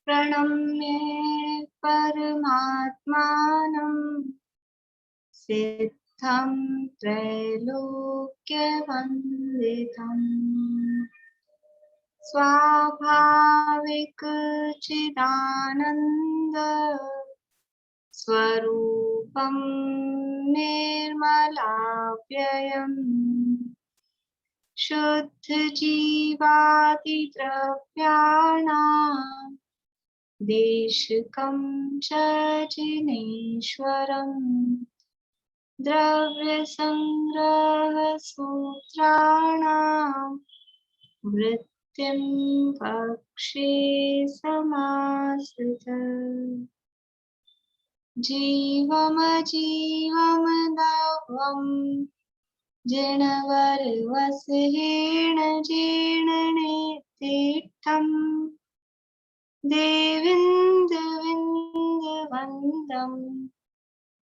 प्रणम्य परमात्मानं सिद्धं त्रैलोक्यवन्दितम् स्वाभाविक चिदानन्द स्वरूपं निर्मलाव्ययम् शुद्ध जीवादि द्रव्याणां देशिकं च जिनेश्वरम् द्रव्य संग्रह सूत्राणां वृत्तिं पक्षे समाश्रितम् जीवमजीवमदवम् जिणवरवसहेण जीर्णनेतीर्थम् देविन्दविन्दवन्दम्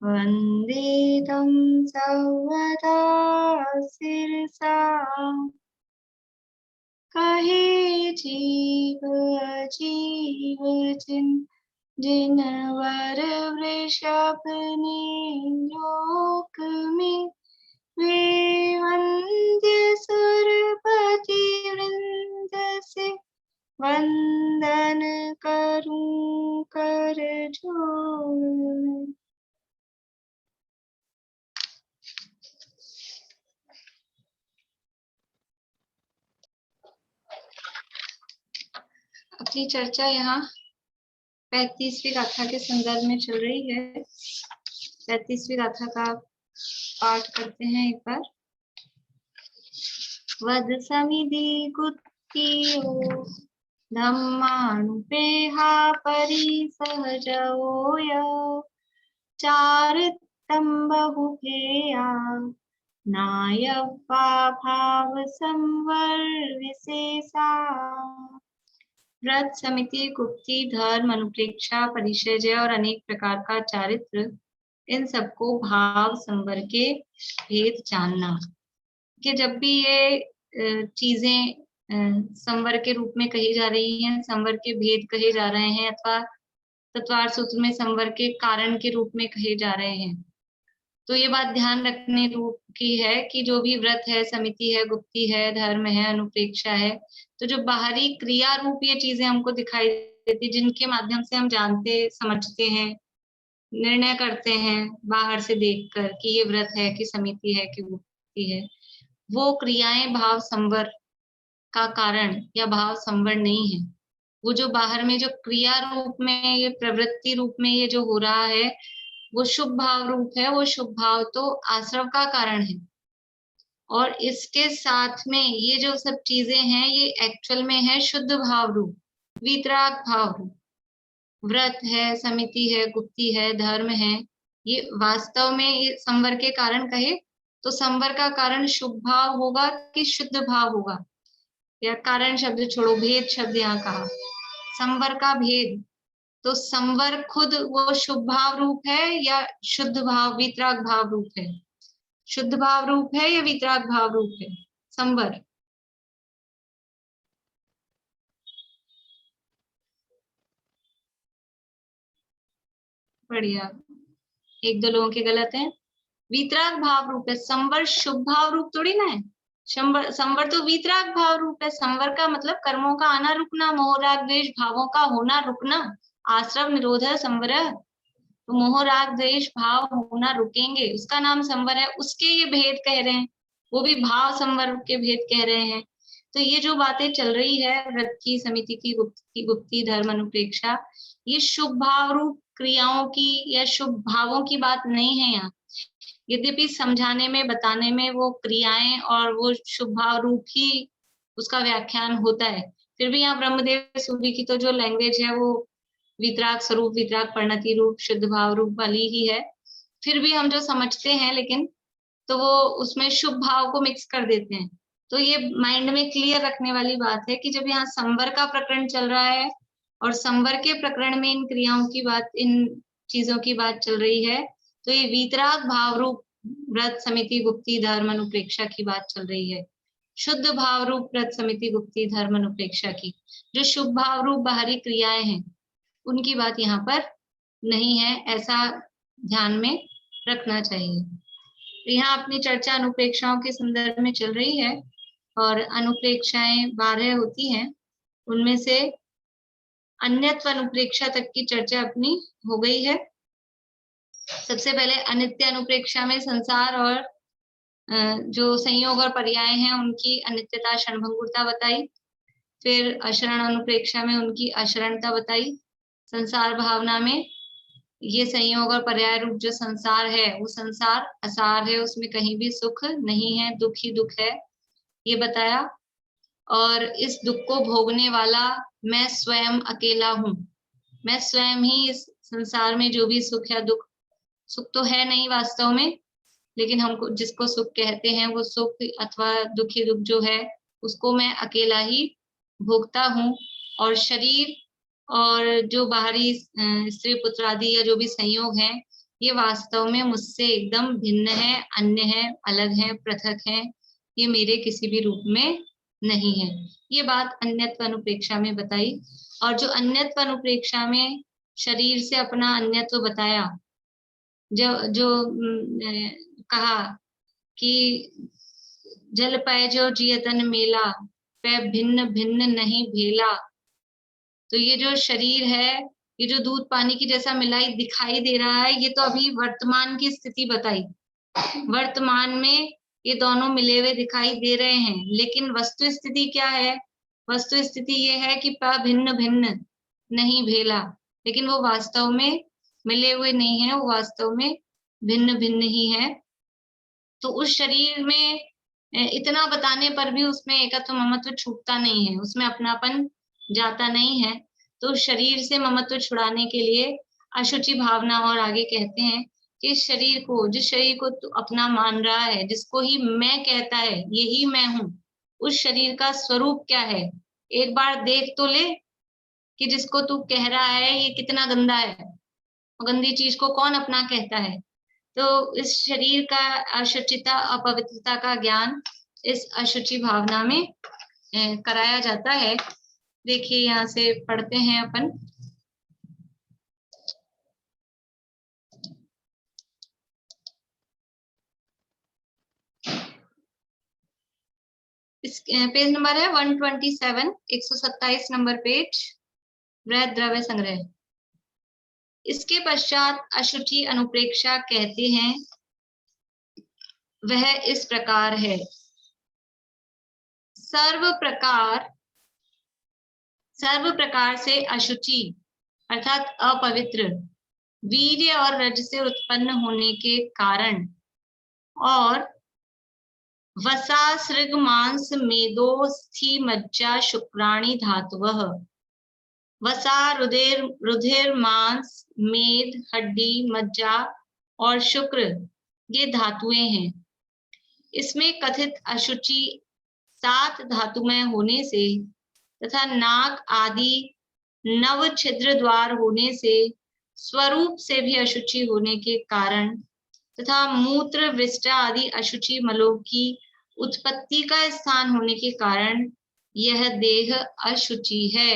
वन्दे तं सर्वदा शिरसा कहे जीव अजीव जिनवर वृषभ ने लोक में वे वंद्य सुरपति वृंद से वंदन करूं कर जोड़। अपनी चर्चा यहाँ 35वीं गाथा के संदर्भ में चल रही है। 35वीं गाथा का पाठ करते हैं एक बार। वद समिधि गुत्तियो धम्मानुपेहा परिसहजोय चारितं बहुभेया नायवा भाव संवर विशेषा। व्रत समिति गुप्ति धर्म अनुप्रेक्षा परिचर्या और अनेक प्रकार का चारित्र, इन सबको भाव संवर के भेद जानना। कि जब भी ये चीजें संवर के रूप में कही जा रही हैं, संवर के भेद कहे जा रहे हैं, अथवा तत्वार सूत्र में संवर के कारण के रूप में कहे जा रहे हैं, तो ये बात ध्यान रखने रूप की है कि जो भी व्रत है, समिति है, गुप्ति है, धर्म है, अनुप्रेक्षा है, तो जो बाहरी क्रिया रूप ये चीजें हमको दिखाई देती, जिनके माध्यम से हम जानते समझते हैं, निर्णय करते हैं बाहर से देखकर कि ये व्रत है कि समिति है कि गुप्ति है, वो क्रियाएं भाव संवर का कारण या भाव संवर नहीं है। वो जो बाहर में जो क्रिया रूप में, ये प्रवृत्ति रूप में ये जो हो रहा है, वो शुभ भाव रूप है। वो शुभ भाव तो आश्रव का कारण है, और इसके साथ में ये जो सब चीजें हैं, ये एक्चुअल में है शुद्ध भाव रूप, वीतराग भाव रूप। व्रत है, समिति है, गुप्ति है, धर्म है, ये वास्तव में ये संवर के कारण कहे तो संवर का कारण शुभ भाव होगा कि शुद्ध भाव होगा, या कारण शब्द छोड़ो, भेद शब्द यहाँ कहा, संवर का भेद। तो संवर खुद वो शुभ भाव रूप है या शुद्ध भाव वीतराग भाव रूप है? शुद्ध भाव रूप है या वीतराग भाव रूप है संवर? बढ़िया, एक दो लोगों के गलत हैं। वीतराग भाव रूप है, संवर शुभ भाव रूप थोड़ी ना है। संवर तो वीतराग भाव रूप है। संवर का मतलब कर्मों का आना रुकना, मोह राग द्वेष भावों का होना रुकना, आश्रव निरोध संवर। तो मोह राग द्वेष भाव होना रुकेंगे, उसका नाम संवर है। उसके ये भेद कह रहे हैं, वो भी भाव संवर के भेद कह रहे हैं। तो ये जो बातें चल रही है व्रत की, समिति की, गुप्ति धर्म अनुप्रेक्षा, ये शुभ भाव रूप क्रियाओं की या शुभ भावों की बात नहीं है यहाँ। यद्यपि समझाने में, बताने में वो क्रियाएं और वो शुभ भाव रूप ही उसका व्याख्यान होता है, फिर भी यहाँ ब्रह्मदेव सूर्य की तो जो लैंग्वेज है वो वीतराग स्वरूप, वीतराग परिणति रूप, शुद्ध भाव रूप वाली ही है। फिर भी हम जो समझते हैं लेकिन, तो वो उसमें शुभ भाव को मिक्स कर देते हैं। तो ये माइंड में क्लियर रखने वाली बात है कि जब यहाँ संवर का प्रकरण चल रहा है और संवर के प्रकरण में इन क्रियाओं की बात, इन चीजों की बात चल रही है, तो ये वीतराग भाव रूप व्रत समिति गुप्ति धर्म अनुप्रेक्षा की बात चल रही है। शुद्ध भाव रूप व्रत समिति गुप्ति धर्म अनुप्रेक्षा की, जो शुभ भाव रूप बाहरी क्रियाएं हैं, उनकी बात यहाँ पर नहीं है, ऐसा ध्यान में रखना चाहिए। तो यहाँ अपनी चर्चा अनुप्रेक्षाओं के संदर्भ में चल रही है और अनुप्रेक्षाएं 12 होती हैं, उनमें से अन्यत्व अनुप्रेक्षा तक की चर्चा अपनी हो गई है। सबसे पहले अनित्य अनुप्रेक्षा में संसार और जो संयोग और पर्याय हैं उनकी अनित्यता क्षणभंगुरता बताई। फिर अशरण अनुप्रेक्षा में उनकी अशरणता बताई। संसार भावना में ये संयोग और पर्याय रूप जो संसार है वो संसार असार है, उसमें कहीं भी सुख नहीं है, दुख ही दुख है, ये बताया। और इस दुख को भोगने वाला मैं स्वयं अकेला हूँ, मैं स्वयं ही इस संसार में जो भी सुख या दुख, सुख तो है नहीं वास्तव में, लेकिन हमको जिसको सुख कहते हैं वो सुख अथवा दुखी दुख जो है उसको मैं अकेला ही भोगता हूँ। और शरीर और जो बाहरी स्त्री पुत्र आदि या जो भी संयोग है ये वास्तव में मुझसे एकदम भिन्न है, अन्य है, अलग है, पृथक है, ये मेरे किसी भी रूप में नहीं है। ये बात अन्यत्व अनुप्रेक्षा में बताई। और जो अन्यत्व अनुप्रेक्षा में शरीर से अपना अन्यत्व बताया, जो कहा कि जल पय जो जियतन मेला, पे भिन्न भिन्न नहीं भेला। तो ये जो शरीर है, ये जो दूध पानी की जैसा मिलाई दिखाई दे रहा है, ये तो अभी वर्तमान की स्थिति बताई। वर्तमान में ये दोनों मिले हुए दिखाई दे रहे हैं, लेकिन वस्तु स्थिति क्या है? वस्तु स्थिति ये है कि प भिन्न भिन्न नहीं भेला, लेकिन वो वास्तव में मिले हुए नहीं है, वो वास्तव में भिन्न भिन्न ही है। तो उस शरीर में इतना बताने पर भी उसमें एकत्व ममत्व छूटता नहीं है, उसमें अपनापन जाता नहीं है। तो शरीर से ममत्व छुड़ाने के लिए अशुचि भावना, और आगे कहते हैं कि जिस शरीर को तू अपना मान रहा है, जिसको ही मैं कहता है यही मैं हूँ, उस शरीर का स्वरूप क्या है एक बार देख तो ले कि जिसको तू कह रहा है ये कितना गंदा है, गंदी चीज को कौन अपना कहता है। तो इस शरीर का अशुचिता अपवित्रता का ज्ञान इस अशुचि भावना में कराया जाता है। देखिए यहाँ से पढ़ते हैं अपन। इस पेज नंबर है 127, 127 नंबर पेज, वृहद द्रव्य संग्रह। इसके पश्चात अशुचि अनुप्रेक्षा कहते हैं, वह इस प्रकार है। सर्व प्रकार से अशुचि अर्थात अपवित्र वीर्य और रज से उत्पन्न होने के कारण, और वसा सृग मांस मेदो स्थि मज्जा शुक्राणि धातवः। वसा रुधिर मांस मेद हड्डी मज्जा और शुक्र ये धातुएं हैं। इसमें कथित अशुचि 7 धातुमय होने से तथा नाक आदि 9 छिद्र द्वार होने से, स्वरूप से भी अशुचि होने के कारण तथा मूत्र विष्ट आदि अशुचि मलों की उत्पत्ति का स्थान होने के कारण यह देह अशुचि है।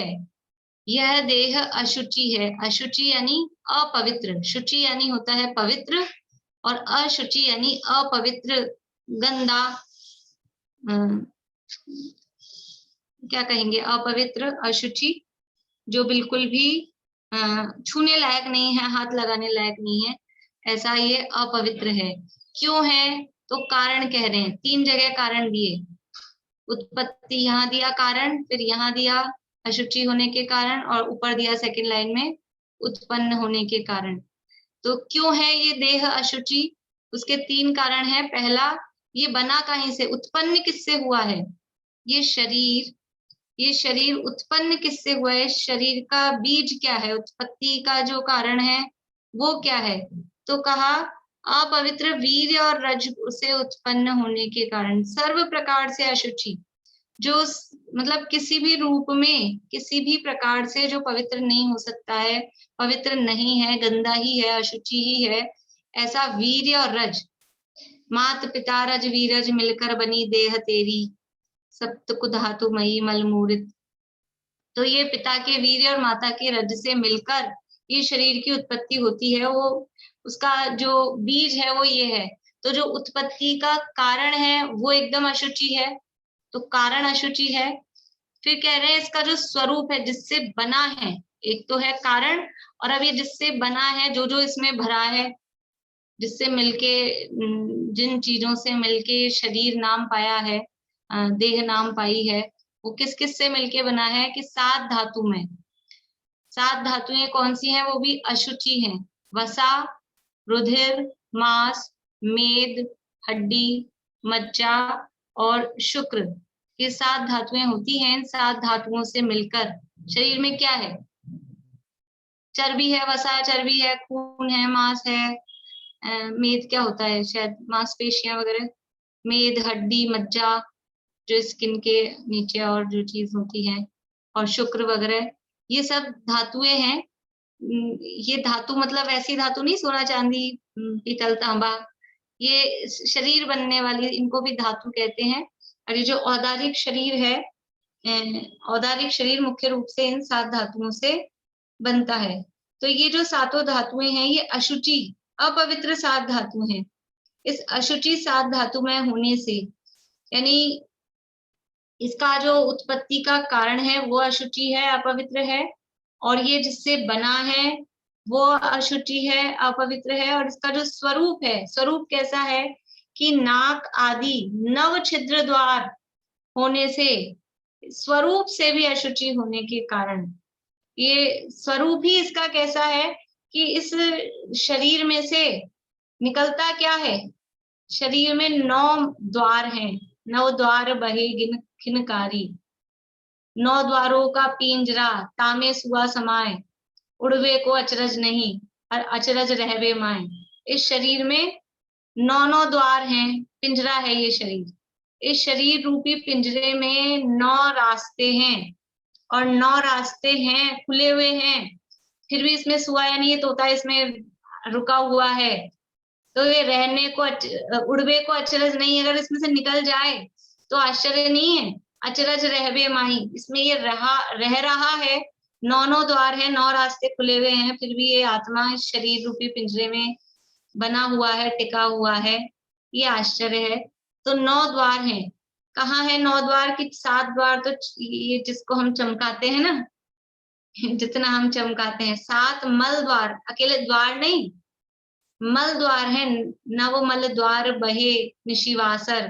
यह देह अशुचि है। अशुचि यानी अपवित्र, शुचि यानी होता है पवित्र, और अशुचि यानी अपवित्र, गंदा, क्या कहेंगे, अपवित्र, अशुचि, जो बिल्कुल भी छूने लायक नहीं है, हाथ लगाने लायक नहीं है, ऐसा ये अपवित्र है। क्यों है? तो कारण कह रहे हैं, 3 जगह कारण दिए। उत्पत्ति यहाँ दिया कारण, फिर यहाँ दिया अशुचि होने के कारण, और ऊपर दिया सेकंड लाइन में उत्पन्न होने के कारण। तो क्यों है ये देह अशुचि? उसके 3 कारण है। पहला, ये बना कहीं से, उत्पन्न किससे हुआ है? ये शरीर उत्पन्न किससे हुआ है? शरीर का बीज क्या है? उत्पत्ति का जो कारण है वो क्या है? तो कहा अपवित्र वीर्य और रज से उत्पन्न होने के कारण। सर्व प्रकार से अशुचि, जो मतलब किसी भी रूप में, किसी भी प्रकार से जो पवित्र नहीं हो सकता है, पवित्र नहीं है, गंदा ही है, अशुचि ही है, ऐसा वीर्य और रज, मात पिता रज वीरज मिलकर बनी देह तेरी, सप्त धातु मई मलमूरित। तो ये पिता के वीर्य और माता के रज से मिलकर ये शरीर की उत्पत्ति होती है। वो उसका जो बीज है वो ये है। तो जो उत्पत्ति का कारण है वो एकदम अशुचि है, तो कारण अशुचि है। फिर कह रहे हैं इसका जो स्वरूप है जिससे बना है, एक तो है कारण, और अब ये जिससे बना है, जो जो इसमें भरा है, जिससे मिलके जिन चीजों से मिलके शरीर नाम पाया है, देह नाम पाई है, वो किस किस से मिलके बना है कि 7 धातु में। 7 धातुएं कौन सी हैं? वो भी अशुचि हैं। वसा, रुधिर, मांस, मेद, हड्डी, मज्जा और शुक्र, ये 7 धातुएं होती हैं। इन 7 धातुओं से मिलकर शरीर में क्या है? चर्बी है, वसा चर्बी है, खून है, मांस है, मेद क्या होता है, शायद मांसपेशियां वगैरह, मेद, हड्डी, मज्जा जो स्किन के नीचे और जो चीज होती है, और शुक्र वगैरह, ये सब धातुएं हैं। ये धातु मतलब ऐसी धातु नहीं, सोना चांदी पीतल तांबा, ये शरीर बनने वाली, इनको भी धातु कहते हैं। और ये जो औदारिक शरीर है, औदारिक शरीर मुख्य रूप से इन 7 धातुओं से बनता है। तो ये जो 7 धातुएं हैं ये अशुचि, अपवित्र 7 धातु हैं। इस अशुचि 7 धातु में होने से, यानी इसका जो उत्पत्ति का कारण है वो अशुचि है, अपवित्र है, और ये जिससे बना है वो अशुचि है, अपवित्र है। और इसका जो स्वरूप है, स्वरूप कैसा है कि नाक आदि 9 छिद्र द्वार होने से, स्वरूप से भी अशुचि होने के कारण, ये स्वरूप ही इसका कैसा है कि इस शरीर में से निकलता क्या है? शरीर में 9 द्वार हैं, 9 द्वार बहे गिन खिनकारी, 9 द्वारों का पिंजरा, तामे सुआ समाए, उड़वे को अचरज नहीं, और अचरज रहवे माए। इस शरीर में 9 द्वार हैं, पिंजरा है ये शरीर। इस शरीर रूपी पिंजरे में 9 रास्ते हैं, और 9 रास्ते हैं, खुले हुए हैं, फिर भी इसमें सुआ यानी ये तोता इसमें रुका हुआ है। तो ये रहने को उड़वे को अचरज नहीं, अगर इसमें से निकल जाए तो आश्चर्य नहीं है। अचरज रहबे माही, इसमें ये रह रहा है, 9 द्वार है, 9 रास्ते खुले हुए हैं, फिर भी ये आत्मा शरीर रूपी पिंजरे में बना हुआ है, टिका हुआ है, ये आश्चर्य है। तो 9 द्वार हैं। कहाँ है 9 द्वार की? 7 द्वार तो ये जिसको हम चमकाते हैं ना, जितना हम चमकाते हैं। 7 मल द्वार, अकेले द्वार नहीं, मल द्वार है, नव मल द्वार बहे निशिवासर,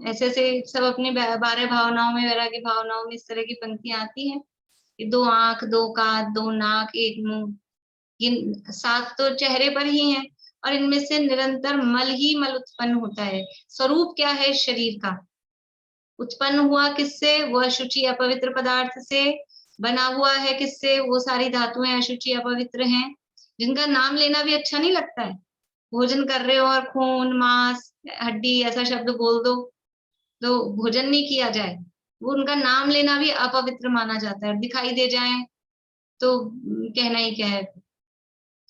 ऐसे से सब अपनी 12 भावनाओं में, वैराग्य भावनाओं में इस तरह की पंक्तियां आती हैं कि 2 आंख, 2 कान, 2 नाक, 1 मुंह, ये 7 तो चेहरे पर ही हैं, और इनमें से निरंतर मल ही मल उत्पन्न होता है। स्वरूप क्या है शरीर का? उत्पन्न हुआ किससे? वो अशुचि अपवित्र पदार्थ से। बना हुआ है किससे? वो सारी धातुएं अशुचि अपवित्र हैं, जिनका नाम लेना भी अच्छा नहीं लगता है। भोजन कर रहे हो और खून, मांस, हड्डी ऐसा शब्द बोल दो तो भोजन नहीं किया जाए, वो उनका नाम लेना भी अपवित्र माना जाता है। दिखाई दे जाए तो कहना ही क्या है।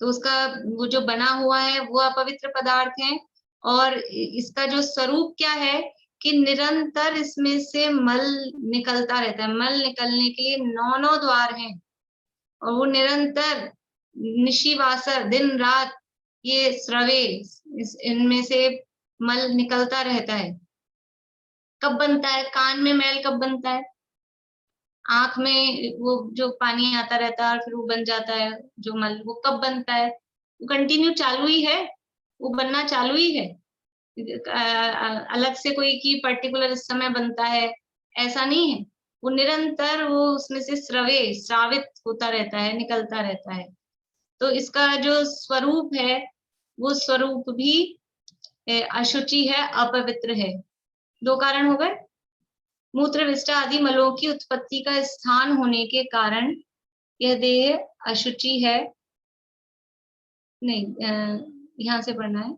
तो उसका वो जो बना हुआ है वो अपवित्र पदार्थ है। और इसका जो स्वरूप क्या है कि निरंतर इसमें से मल निकलता रहता है। मल निकलने के लिए 9 द्वार हैं, और वो निरंतर निशिवासर, दिन रात ये स्रवे, इनमें से मल निकलता रहता है। कब बनता है? कान में मैल कब बनता है? आंख में वो जो पानी आता रहता है और फिर वो बन जाता है जो मल, वो कब बनता है? वो कंटिन्यू चालू ही है, वो बनना चालू ही है। अलग से कोई की पर्टिकुलर इस समय बनता है ऐसा नहीं है। वो निरंतर वो उसमें से श्रावित होता रहता है, निकलता रहता है। तो इसका जो स्वरूप है वो स्वरूप भी अशुचि है, अपवित्र है। 2 कारण हो गए। मूत्र विष्ट आदि मलों की उत्पत्ति का स्थान होने के कारण यह देह अशुचि है। नहीं, यहाँ से पढ़ना है।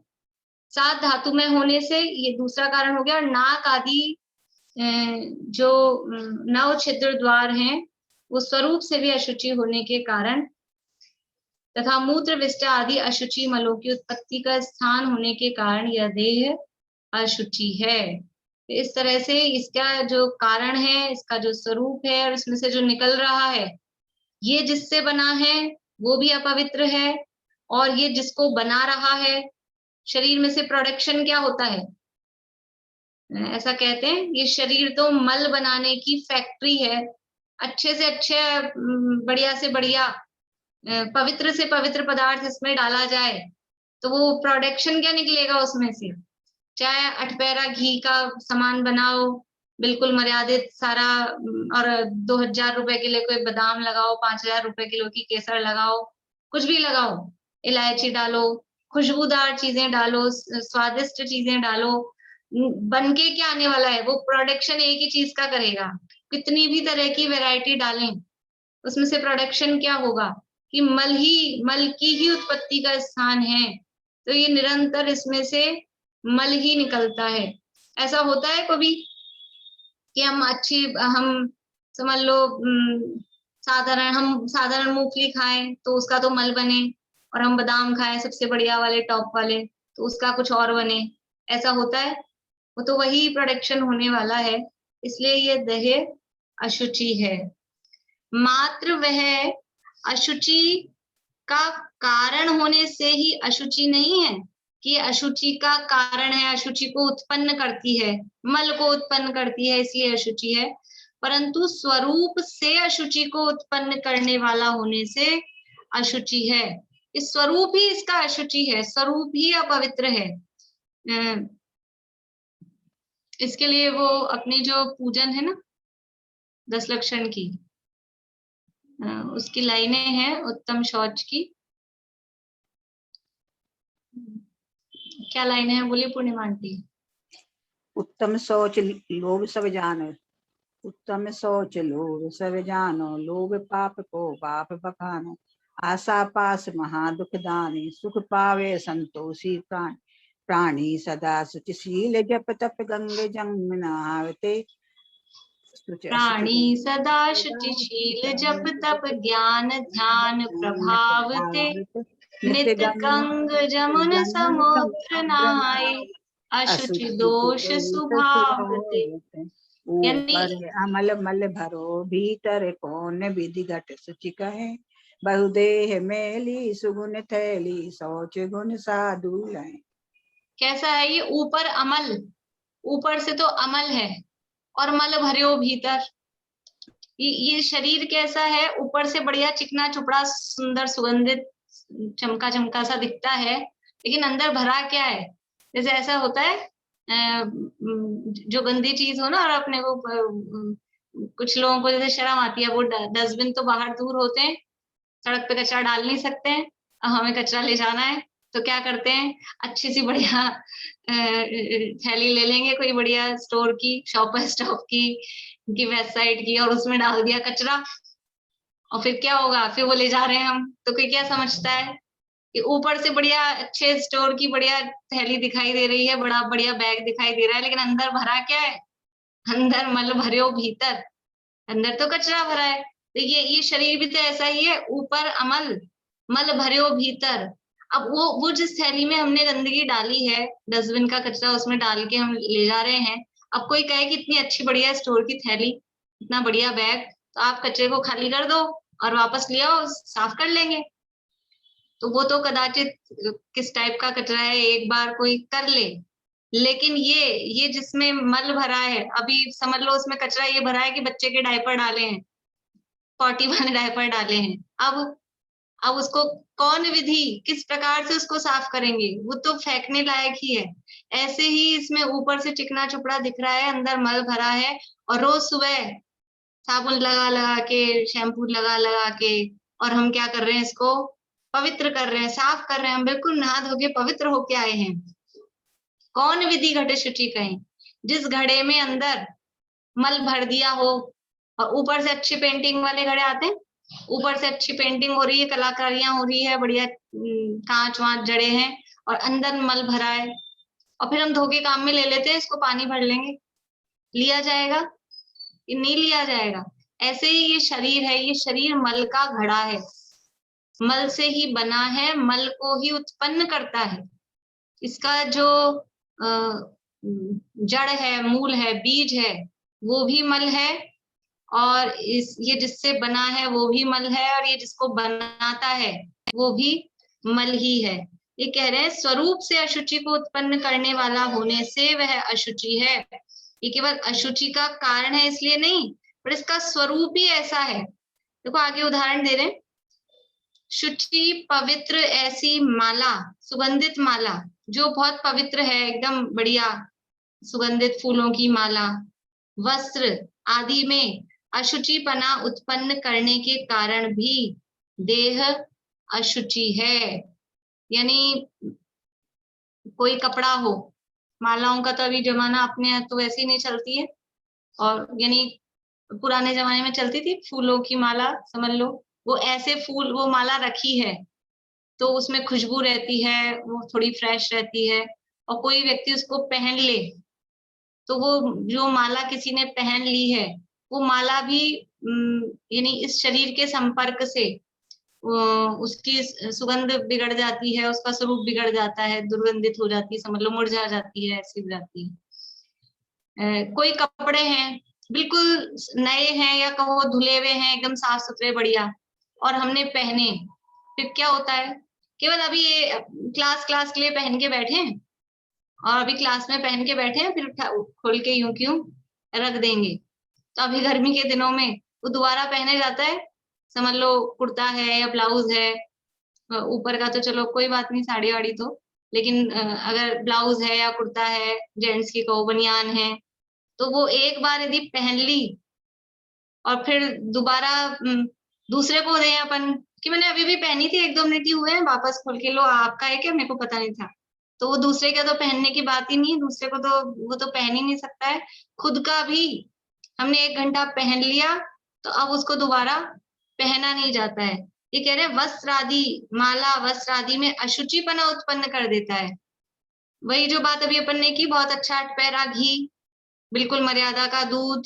7 धातु में होने से ये दूसरा कारण हो गया। और नाक आदि जो 9 छिद्र द्वार हैं वो स्वरूप से भी अशुचि होने के कारण, तथा मूत्र विष्ट आदि अशुचि मलों की उत्पत्ति का स्थान होने के कारण यह देह अशुचि है। इस तरह से इसका जो कारण है, इसका जो स्वरूप है और इसमें से जो निकल रहा है, ये जिससे बना है वो भी अपवित्र है, और ये जिसको बना रहा है, शरीर में से प्रोडक्शन क्या होता है, ऐसा कहते हैं ये शरीर तो मल बनाने की फैक्ट्री है। अच्छे से अच्छे बढ़िया से बढ़िया पवित्र से पवित्र पदार्थ इसमें डाला जाए तो वो प्रोडक्शन क्या निकलेगा उसमें से, चाहे अठपैरा घी का सामान बनाओ, बिल्कुल मर्यादित सारा, और 2000 रुपए किलो कोई बादाम लगाओ, 5000 रुपए किलो की केसर लगाओ, कुछ भी लगाओ, इलायची डालो, खुशबूदार चीजें डालो, स्वादिष्ट चीजें डालो, बन के क्या आने वाला है, वो प्रोडक्शन एक ही चीज का करेगा। कितनी भी तरह की वैरायटी डालें, उसमें से प्रोडक्शन क्या होगा कि मल की ही उत्पत्ति का स्थान है, तो ये निरंतर इसमें से मल ही निकलता है। ऐसा होता है कभी कि हम समझ लो हम साधारण मूंगफली खाएं तो उसका तो मल बने, और हम बादाम खाएं सबसे बढ़िया वाले टॉप वाले तो उसका कुछ और बने, ऐसा होता है। वो तो वही प्रोडक्शन होने वाला है, इसलिए ये देह अशुचि है। मात्र वह अशुचि का कारण होने से ही अशुचि नहीं है कि अशुचि का कारण है, अशुचि को उत्पन्न करती है, मल को उत्पन्न करती है इसलिए अशुचि है, परंतु स्वरूप से अशुचि को उत्पन्न करने वाला होने से अशुचि है। इस स्वरूप ही इसका अशुचि है, स्वरूप ही अपवित्र है। इसके लिए वो अपनी जो पूजन है ना 10 लक्षण की, उसकी लाइनें हैं उत्तम शौच की। क्या लाइन है बोलिए पूर्णिमा आंटी। उत्तम शौच लोभ सब जानो, उत्तम शौच लोभ सब जानो, लोभ पाप को पाप बखानो, आशा पास महा दुख दानी, सुख पावे संतोषी प्राणी सदा शुचिशील, जप तप गंगे जंग नहावते, प्राणी सदा शुचिशील, जप तप ज्ञान ध्यान प्रभावते, नित गंग जमुन समुद्र नहाए, अशुचि दोष सुभावते। ऊपर अमल मल भरो, भीतर कौन विधि घट शुचि कहे, बहुदेह मेली सुगुन थैली, शौच गुण साधु लय। कैसा है ये ऊपर अमल, ऊपर से तो अमल है और मल भर्यो भीतर। ये शरीर कैसा है, ऊपर से बढ़िया चिकना चुपड़ा सुंदर सुगंधित चमका चमका सा दिखता है, लेकिन अंदर भरा क्या है। जैसे ऐसा होता है जो गंदी चीज हो ना, और अपने को कुछ लोगों को जैसे शर्म आती है, वो डस्टबिन तो बाहर दूर होते हैं, सड़क पे कचरा डाल नहीं सकते हैं, हमें कचरा ले जाना है तो क्या करते हैं, अच्छी सी बढ़िया थैली ले लेंगे कोई बढ़िया स्टोर की, शॉपर स्टॉप की वेबसाइट की, और उसमें डाल दिया कचरा, और फिर क्या होगा, फिर वो ले जा रहे हैं हम, तो कोई क्या समझता है कि ऊपर से बढ़िया अच्छे स्टोर की बढ़िया थैली दिखाई दे रही है, बड़ा बढ़िया बैग दिखाई दे रहा है, लेकिन अंदर भरा क्या है, अंदर मल भर्यो भीतर, अंदर तो कचरा भरा है। तो ये शरीर भी तो ऐसा ही है, ऊपर अमल मल भर्यो भीतर। अब वो जिस थैली में हमने गंदगी डाली है, डस्टबिन का कचरा उसमें डाल के हम ले जा रहे हैं, अब कोई कहे कि इतनी अच्छी बढ़िया स्टोर की थैली, इतना बढ़िया बैग, तो आप कचरे को खाली कर दो और वापस ले आओ, साफ कर लेंगे। तो वो तो कदाचित किस टाइप का कचरा है एक बार कोई कर ले, लेकिन ये जिसमें मल भरा है, अभी समझ लो उसमें कचरा ये भरा है कि बच्चे के डायपर डाले हैं, 41 डायपर डाले हैं, अब उसको कौन विधि किस प्रकार से उसको साफ करेंगे, वो तो फेंकने लायक ही है। ऐसे ही इसमें ऊपर से चिकना चुपड़ा दिख रहा है, अंदर मल भरा है, और रोज सुबह साबुन लगा लगा के, शैम्पू लगा लगा के, और हम क्या कर रहे हैं, इसको पवित्र कर रहे हैं, साफ कर रहे हैं, हम बिल्कुल नहा धो के पवित्र होके आए हैं। कौन विधि घटे शुचि कहें, जिस घड़े में अंदर मल भर दिया हो, और ऊपर से अच्छी पेंटिंग वाले घड़े आते हैं, ऊपर से अच्छी पेंटिंग हो रही है, कलाकारियां हो रही है, बढ़िया कांच वांच जड़े हैं, और अंदर मल भरा है, और फिर हम धोके काम में ले लेते हैं, इसको पानी भर लेंगे, लिया जाएगा, ये नहीं लिया जाएगा। ऐसे ही ये शरीर है, ये शरीर मल का घड़ा है, मल से ही बना है, मल को ही उत्पन्न करता है। इसका जो जड़ है, मूल है, बीज है, वो भी मल है, और ये जिससे बना है वो भी मल है, और ये जिसको बनाता है वो भी मल ही है। ये कह रहे हैं स्वरूप से अशुचि को उत्पन्न करने वाला होने से वह अशुचि है। ये केवल अशुचि का कारण है इसलिए नहीं, पर इसका स्वरूप ही ऐसा है। देखो आगे उदाहरण दे रहे हैं, शुचि पवित्र ऐसी माला, सुगंधित माला जो बहुत पवित्र है, एकदम बढ़िया सुगंधित फूलों की माला, वस्त्र आदि में अशुचिपना उत्पन्न करने के कारण भी देह अशुचि है। यानी कोई कपड़ा हो, मालाओं का तो अभी जमाना अपने यहाँ तो वैसे ही नहीं चलती है, और यानी पुराने जमाने में चलती थी फूलों की माला, समझ लो वो ऐसे फूल, वो माला रखी है तो उसमें खुशबू रहती है, वो थोड़ी फ्रेश रहती है, और कोई व्यक्ति उसको पहन ले तो वो जो माला किसी ने पहन ली है, वो माला भी यानी इस शरीर के संपर्क से उसकी सुगंध बिगड़ जाती है, उसका स्वरूप बिगड़ जाता है, दुर्गंधित हो जाती है, समझ लो मुरझा जाती है, ऐसी हो जाती है। कोई कपड़े हैं बिल्कुल नए हैं या कहो धुले हुए हैं, एकदम साफ सुथरे बढ़िया, और हमने पहने, फिर क्या होता है, केवल अभी ये क्लास के लिए पहन के बैठे हैं, और अभी क्लास में पहन के बैठे हैं, फिर खोल के यूं क्यों रख देंगे। तो अभी गर्मी के दिनों में वो दोबारा पहने जाता है, समझ लो कुर्ता है या ब्लाउज है, ऊपर का तो चलो कोई बात नहीं, साड़ी वाड़ी तो, लेकिन अगर ब्लाउज है या कुर्ता है, जेंट्स की कहो बनियान है, तो वो एक बार यदि पहन ली और फिर दोबारा दूसरे को दें अपन कि मैंने अभी भी पहनी थी, 1-2 मिनट ही हुए हैं, वापस खोल के लो, आपका है क्या, मेरे को पता नहीं था, तो वो दूसरे का तो पहनने की बात ही नहीं, दूसरे को तो वो तो पहन ही नहीं सकता है। खुद का भी हमने 1 घंटा पहन लिया तो अब उसको दोबारा पहना नहीं जाता है। ये कह रहे हैं वस्त्र आदि, माला वस्त्र आदि में अशुचिपना उत्पन्न कर देता है। वही जो बात अभी अपन ने की, बहुत अच्छा 8 पैरा घी, बिल्कुल मर्यादा का दूध,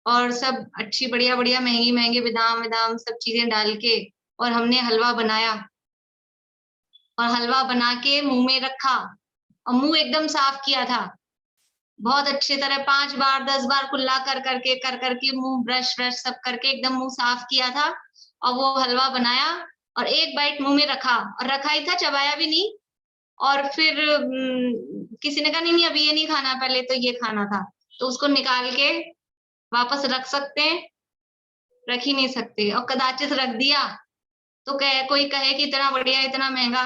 और सब अच्छी बढ़िया बढ़िया महंगी महंगे बादाम वादाम सब चीजें डाल के, और हमने हलवा बनाया, और हलवा बना के मुंह में रखा, और मुंह एकदम साफ किया था, बहुत अच्छी तरह 5 बार 10 बार कुल्ला कर करके मुंह ब्रश सब करके एकदम मुंह साफ किया था, और वो हलवा बनाया और एक बाइट मुंह में रखा, और रखा ही था, चबाया भी नहीं, और फिर किसी ने कहा नहीं नहीं अभी ये नहीं खाना, पहले तो ये खाना था, तो उसको निकाल के वापस रख सकते हैं, रख ही नहीं सकते, और कदाचित रख दिया तो कोई कहे कि इतना बढ़िया इतना महंगा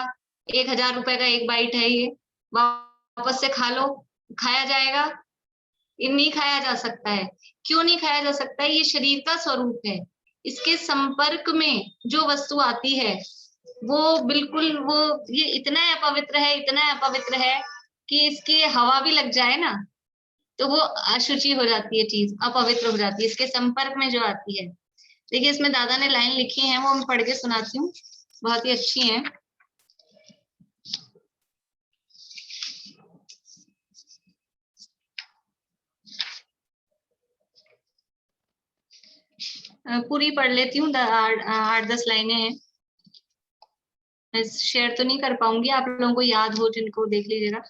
1000 रुपए का एक बाइट है ये, वापस से खा लो, खाया जाएगा? ये नहीं खाया जा सकता है। क्यों नहीं खाया जा सकता है? ये शरीर का स्वरूप है, इसके संपर्क में जो वस्तु आती है वो बिल्कुल वो ये इतना अपवित्र है, इतना अपवित्र है कि इसकी हवा भी लग जाए ना तो वो अशुचि हो जाती है, चीज अपवित्र हो जाती है इसके संपर्क में जो आती है। देखिए इसमें दादा ने लाइन लिखी है, वो मैं पढ़ के सुनाती हूँ, बहुत ही अच्छी है। पूरी पढ़ लेती हूँ, 8-10 लाइनें हैं, मैं शेयर तो नहीं कर पाऊंगी, आप लोगों को याद हो जिनको देख लीजिएगा।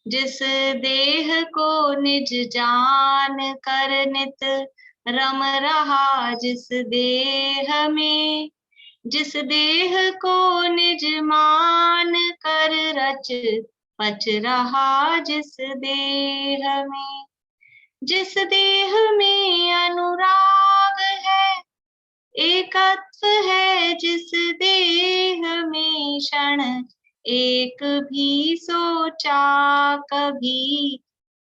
जिस देह को निज जान कर नित रम रहा, जिस देह में, जिस देह को निज मान कर रच पच रहा, जिस देह में, जिस देह में अनुराग है, एकत्व है, जिस देह में क्षण एक भी सोचा कभी,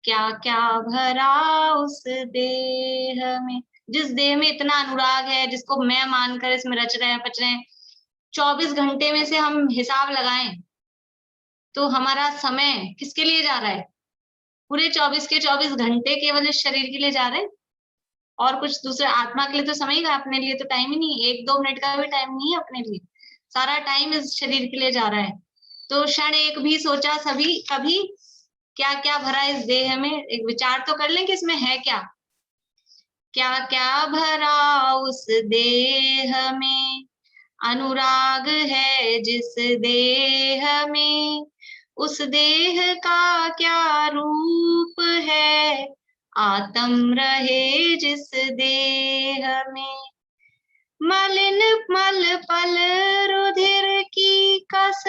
क्या क्या भरा उस देह में। जिस देह में इतना अनुराग है, जिसको मैं मानकर इसमें रच रहे हैं पच रहे हैं, 24 घंटे में से हम हिसाब लगाएं तो हमारा समय किसके लिए जा रहा है? पूरे 24 के 24 घंटे केवल इस शरीर के लिए जा रहे हैं, और कुछ दूसरे आत्मा के लिए तो समय का, अपने लिए तो टाइम ही नहीं, 1-2 मिनट का भी टाइम नहीं है अपने लिए, सारा टाइम इस शरीर के लिए जा रहा है। तो क्षण एक भी सोचा सभी कभी, क्या क्या भरा इस देह में, एक विचार तो कर लें कि इसमें है क्या, क्या क्या भरा उस देह में, अनुराग है जिस देह में, उस देह का क्या रूप है, आत्म रहे जिस देह में। मलिन मल पल रुधिर की कस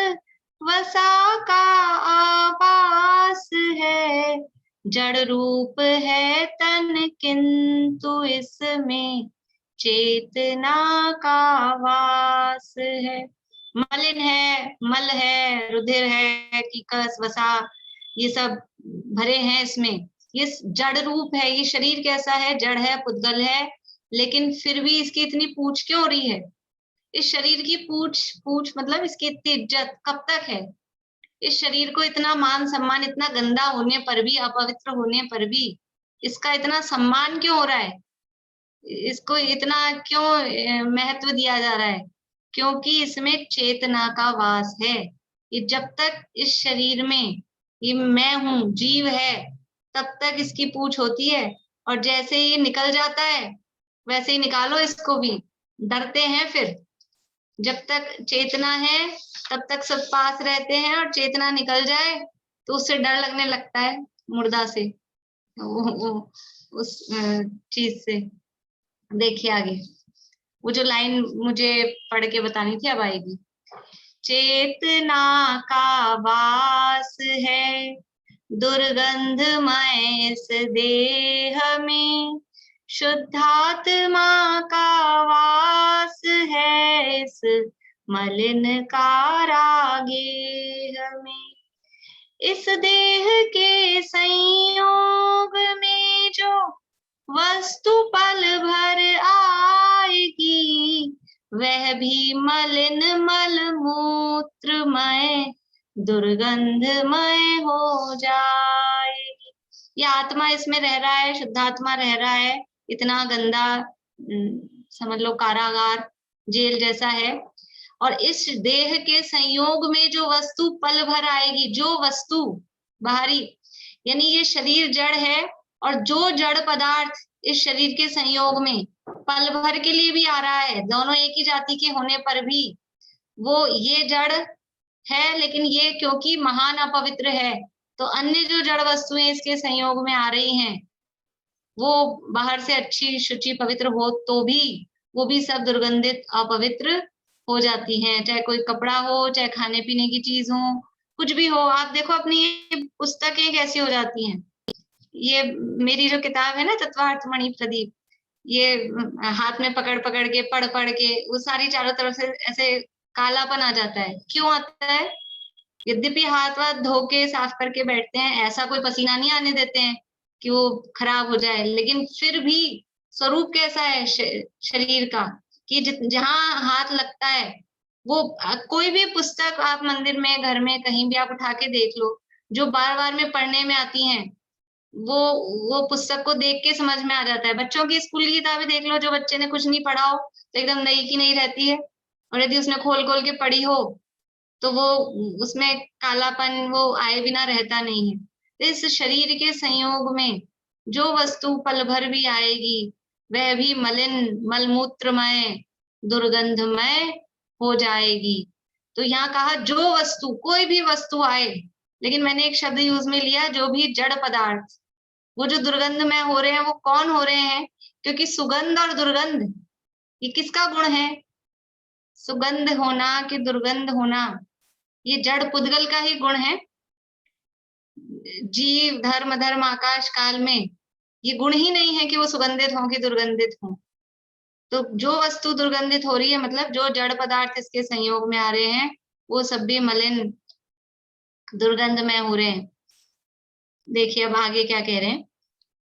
वसा का आवास है, जड़ रूप है तन किंतु इसमें चेतना का वास है। मलिन है, मल है, रुधिर है, कीकस, वसा, ये सब भरे हैं इसमें। ये जड़ रूप है, ये शरीर कैसा है, जड़ है, पुद्गल है, लेकिन फिर भी इसकी इतनी पूछ क्यों हो रही है? इस शरीर की पूछ पूछ मतलब इसकी इतनी इज्जत कब तक है? इस शरीर को इतना मान सम्मान, इतना गंदा होने पर भी, अपवित्र होने पर भी इसका इतना सम्मान क्यों हो रहा है? इसको इतना क्यों महत्व दिया जा रहा है? क्योंकि इसमें चेतना का वास है। ये जब तक इस शरीर में ये मैं हूं, जीव है, तब तक इसकी पूछ होती है, और जैसे ये निकल जाता है वैसे ही निकालो इसको भी। डरते हैं फिर, जब तक चेतना है तब तक सब पास रहते हैं, और चेतना निकल जाए तो उससे डर लगने लगता है, मुर्दा से, उस चीज से। देखिए आगे, वो जो लाइन मुझे पढ़ के बतानी थी अब आएगी। चेतना का वास है दुर्गंधमय इस देह में, शुद्धात्मा का वास है इस मलिन कारागृह में। इस देह के संयोग में जो वस्तु पल भर आएगी, वह भी मलिन मल मूत्रमय दुर्गंधमय हो जाएगी। ये आत्मा इसमें रह रहा है, शुद्धात्मा रह रहा है, इतना गंदा समझ लो कारागार, जेल जैसा है। और इस देह के संयोग में जो वस्तु पल भर आएगी, जो वस्तु बाहरी, यानी ये शरीर जड़ है, और जो जड़ पदार्थ इस शरीर के संयोग में पल भर के लिए भी आ रहा है, दोनों एक ही जाति के होने पर भी वो ये जड़ है, लेकिन ये क्योंकि महान अपवित्र है, तो अन्य जो जड़ वस्तुएं इसके संयोग में आ रही हैं, वो बाहर से अच्छी शुचि पवित्र हो तो भी वो भी सब दुर्गंधित अपवित्र हो जाती हैं। चाहे कोई कपड़ा हो, चाहे खाने पीने की चीज हो, कुछ भी हो। आप देखो अपनी ये पुस्तकें कैसी हो जाती हैं। ये मेरी जो किताब है ना, तत्वार्थ मणि प्रदीप, ये हाथ में पकड़ पकड़ के पढ़ पढ़ के वो सारी चारों तरफ से ऐसे कालापन आ जाता है। क्यों आता है? यद्यपि हाथ वाथ धो के साफ करके बैठते हैं, ऐसा कोई पसीना नहीं आने देते हैं कि वो खराब हो जाए, लेकिन फिर भी स्वरूप कैसा है शरीर का, कि जहां हाथ लगता है वो कोई भी पुस्तक आप मंदिर में, घर में, कहीं भी आप उठा के देख लो, जो बार बार में पढ़ने में आती हैं, वो वो पुस्तक को देख के समझ में आ जाता है। बच्चों की स्कूल की किताबें देख लो, जो बच्चे ने कुछ नहीं पढ़ा हो तो एकदम नई की नई रहती है, और यदि उसने खोल खोल के पढ़ी हो तो वो उसमें कालापन वो आए बिना रहता नहीं है। तो इस शरीर के संयोग में जो वस्तु पल भर भी आएगी, वह भी मलिन मलमूत्रमय दुर्गंधमय हो जाएगी। तो यहाँ कहा जो वस्तु, कोई भी वस्तु आए, लेकिन मैंने एक शब्द यूज में लिया, जो भी जड़ पदार्थ, वो जो दुर्गंधमय हो रहे हैं, वो कौन हो रहे हैं? क्योंकि सुगंध और दुर्गंध ये किसका गुण है? सुगंध होना कि दुर्गंध होना, ये जड़ पुद्गल का ही गुण है। जीव धर्म धर्म आकाश काल में ये गुण ही नहीं है कि वो सुगंधित हो कि दुर्गंधित हो। तो जो वस्तु दुर्गंधित हो रही है, मतलब जो जड़ पदार्थ इसके संयोग में आ रहे हैं, वो सब भी मलिन दुर्गंधमय हो रहे हैं। देखिए अब आगे क्या कह रहे हैं।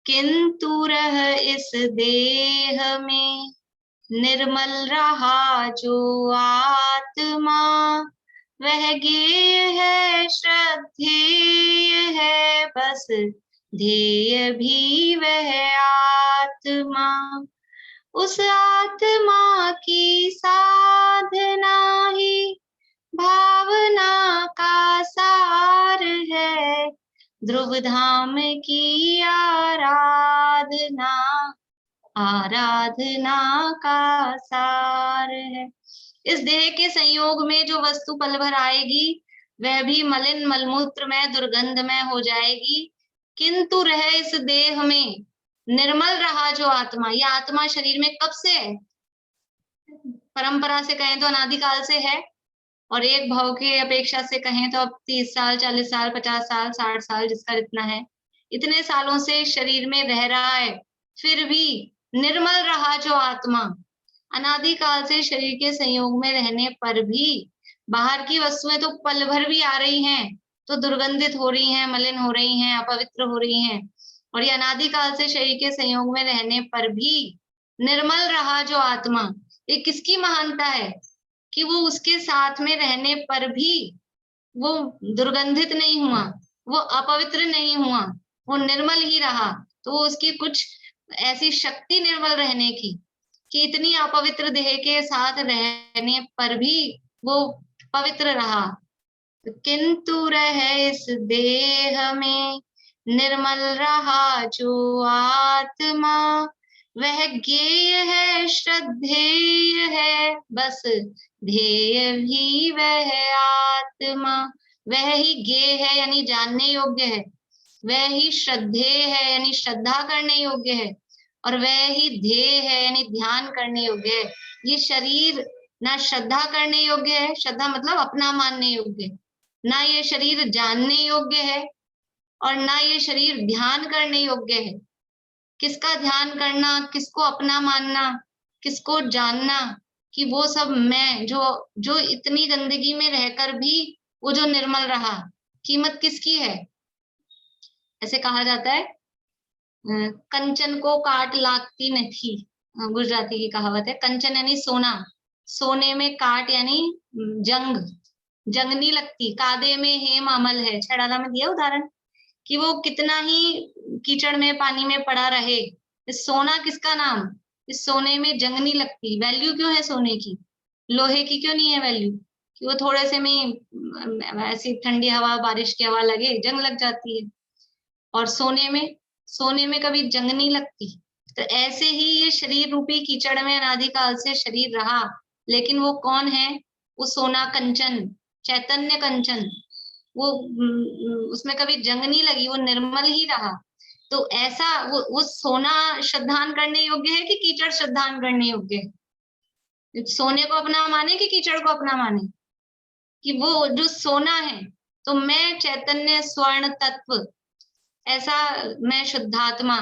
किंतु रह इस देह में निर्मल रहा जो आत्मा, वह गेय है श्रद्धेय है, बस ध्येय भी वह आत्मा। उस आत्मा की साधना ही भावना का सार है, ध्रुव धाम की आराधना आराधना का सार है। इस देह के संयोग में जो वस्तु पल भर आएगी, वह भी मलिन मलमूत्र में दुर्गंध में हो जाएगी, किंतु रहे इस देह में निर्मल रहा जो आत्मा। यह आत्मा शरीर में कब से है? परंपरा से कहें तो अनादिकाल से है, और एक भाव की अपेक्षा से कहें तो अब 30 साल 40 साल 50 साल 60 साल जिसका जितना है, इतने सालों से शरीर में रह रहा है। फिर भी निर्मल रहा जो आत्मा, अनादिकाल से शरीर के संयोग में रहने पर भी बाहर की वस्तुएं तो पल भर भी आ रही हैं तो दुर्गंधित हो रही हैं, मलिन हो रही हैं, अपवित्र हो रही हैं, और ये अनादिकाल से शरीर के संयोग में रहने पर भी निर्मल रहा जो आत्मा। ये किसकी महानता है कि वो उसके साथ में रहने पर भी वो दुर्गंधित नहीं हुआ, वो अपवित्र नहीं हुआ, वो निर्मल ही रहा। तो उसकी कुछ ऐसी शक्ति निर्मल रहने की कि इतनी अपवित्र देह के साथ रहने पर भी वो पवित्र रहा। किंतु रहे इस देह में निर्मल रहा जो आत्मा, वह ज्ञेय है श्रद्धेय है, बस ध्येय भी वह आत्मा। वह ही ज्ञेय है यानी जानने योग्य है, वह ही श्रद्धेय है यानी श्रद्धा करने योग्य है, और वह ही ध्येय है यानी ध्यान करने योग्य है। ये शरीर ना श्रद्धा करने योग्य है, श्रद्धा मतलब अपना मानने योग्य, ना ये शरीर जानने योग्य है, और ना ये शरीर ध्यान करने योग्य है। किसका ध्यान करना, किसको अपना मानना, किसको जानना कि वो सब मैं जो इतनी गंदगी में रहकर भी वो जो निर्मल रहा, कीमत किसकी है? ऐसे कहा जाता है कंचन को काट लागती नहीं, गुजराती की कहावत है। कंचन यानी सोना, सोने में काट यानी जंग नहीं लगती। कादे में हेम अमल है, छड़ाला में दिया उदाहरण कि वो कितना ही कीचड़ में पानी में पड़ा रहे, इस सोना किसका नाम, इस सोने में जंग नहीं लगती। वैल्यू क्यों है सोने की, लोहे की क्यों नहीं है वैल्यू? कि वो थोड़े से में ऐसी ठंडी हवा बारिश की हवा लगे जंग लग जाती है, और सोने में कभी जंग नहीं लगती। तो ऐसे ही ये शरीर रूपी कीचड़ में अनादिकाल से शरीर रहा, लेकिन वो कौन है? वो सोना कंचन, चैतन्य कंचन, वो उसमें कभी जंग नहीं लगी, वो निर्मल ही रहा। तो ऐसा वो सोना श्रद्धान करने योग्य है कि कीचड़ श्रद्धान करने योग्य है? सोने को अपना माने कि कीचड़ को अपना माने? कि वो जो सोना है, तो मैं चैतन्य स्वर्ण तत्व, ऐसा मैं शुद्धात्मा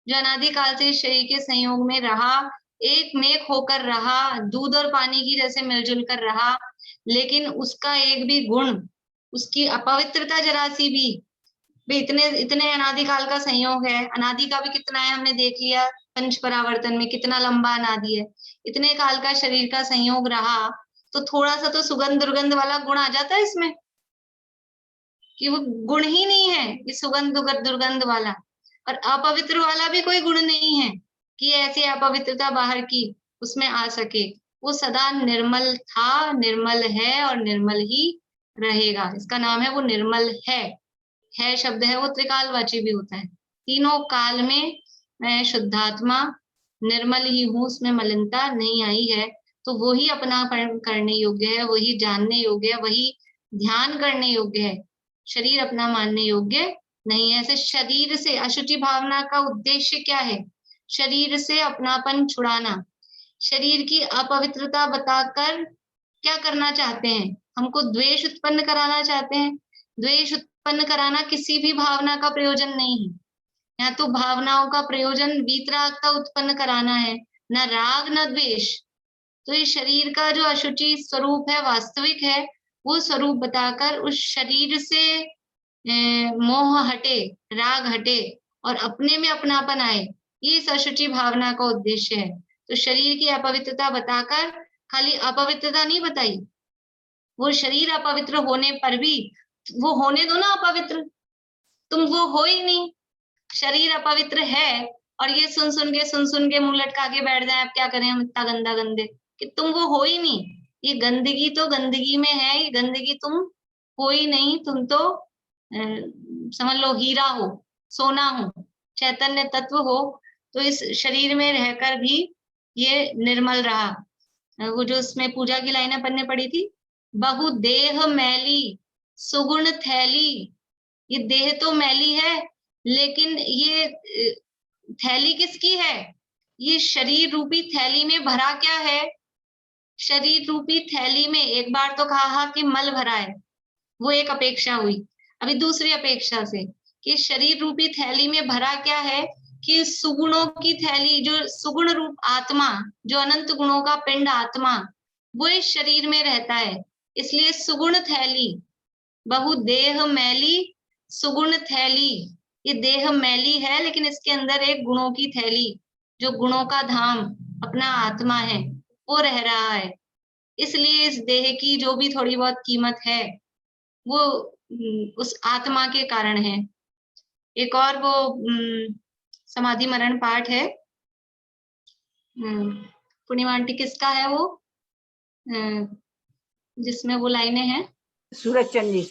जो अनादिकाल से शरीर के संयोग में रहा, एक मेक होकर रहा, दूध और पानी की जैसे मिलजुल कर रहा, लेकिन उसका एक भी गुण, उसकी अपवित्रता जरा सी भी इतने इतने अनादिकाल का संयोग है। अनादि का भी कितना है हमने देख लिया, पंच परावर्तन में कितना लंबा अनादि है। इतने काल का शरीर का संयोग रहा तो थोड़ा सा तो सुगंध दुर्गंध वाला गुण आ जाता है इसमें, कि वो गुण ही नहीं है कि सुगंध दुर्गंध वाला, और अपवित्र वाला भी कोई गुण नहीं है कि ऐसी अपवित्रता बाहर की उसमें आ सके। वो सदा निर्मल था, निर्मल है और निर्मल ही रहेगा। इसका नाम है वो निर्मल है शब्द है वो त्रिकालवाची भी होता है। तीनों काल में मैं शुद्धात्मा निर्मल ही हूँ, उसमें मलिनता नहीं आई है। तो वो ही अपना करने योग्य है, वही जानने योग्य है, वही ध्यान करने योग्य है। शरीर अपना मानने योग्य नहीं है। ऐसे शरीर से अशुचि भावना का उद्देश्य क्या है? शरीर से अपनापन छुड़ाना, शरीर की अपवित्रता बताकर क्या करना चाहते हैं? हमको द्वेष उत्पन्न कराना चाहते हैं। द्वेष उत्पन्न कराना किसी भी भावना का प्रयोजन नहीं है। या तो भावनाओं का प्रयोजन वीतरागता उत्पन्न कराना है, न राग न द्वेष। तो ये शरीर का जो अशुचि स्वरूप है, वास्तविक है, वो स्वरूप बताकर उस शरीर से मोह हटे, राग हटे और अपने में अपनापन आए, ये इस अशुचि भावना का उद्देश्य है। तो शरीर की अपवित्रता बताकर खाली अपवित्रता नहीं बताई, वो शरीर अपवित्र होने पर भी वो होने दो ना अपवित्र, तुम वो हो ही नहीं, शरीर अपवित्र है, और ये सुन सुन के मुंह लटका के बैठ जाए, अब क्या करें हम इतना गंदा गंदे, कि तुम वो हो ही नहीं। ये गंदगी तो गंदगी में है, ये गंदगी तुम हो ही नहीं। तुम तो समझ लो हीरा हो, सोना हो, चैतन्य तत्व हो। तो इस शरीर में रहकर भी ये निर्मल रहा। वो जो उसमें पूजा की लाइनें पढ़ने पड़ी थी, बहु देह मैली सुगुण थैली, ये देह तो मैली है, लेकिन ये थैली किसकी है? ये शरीर रूपी थैली में भरा क्या है? शरीर रूपी थैली में एक बार तो कहा कि मल भरा है, वो एक अपेक्षा हुई। अभी दूसरी अपेक्षा से कि शरीर रूपी थैली में भरा क्या है, कि सुगुणों की थैली, जो सुगुण रूप आत्मा, जो अनंत गुणों का पिंड आत्मा, वो इस शरीर में रहता है। इसलिए सुगुण थैली, बहु देह मैली सुगुण थैली, ये देह मैली है लेकिन इसके अंदर एक गुणों की थैली, जो गुणों का धाम अपना आत्मा है, वो रह रहा है। इसलिए इस देह की जो भी थोड़ी बहुत कीमत है वो उस आत्मा के कारण है। एक और वो समाधि मरण पाठ है, पूर्णिमा आंटी, किसका है वो, जिसमें वो लाइनें हैं? सूरज चंद जी।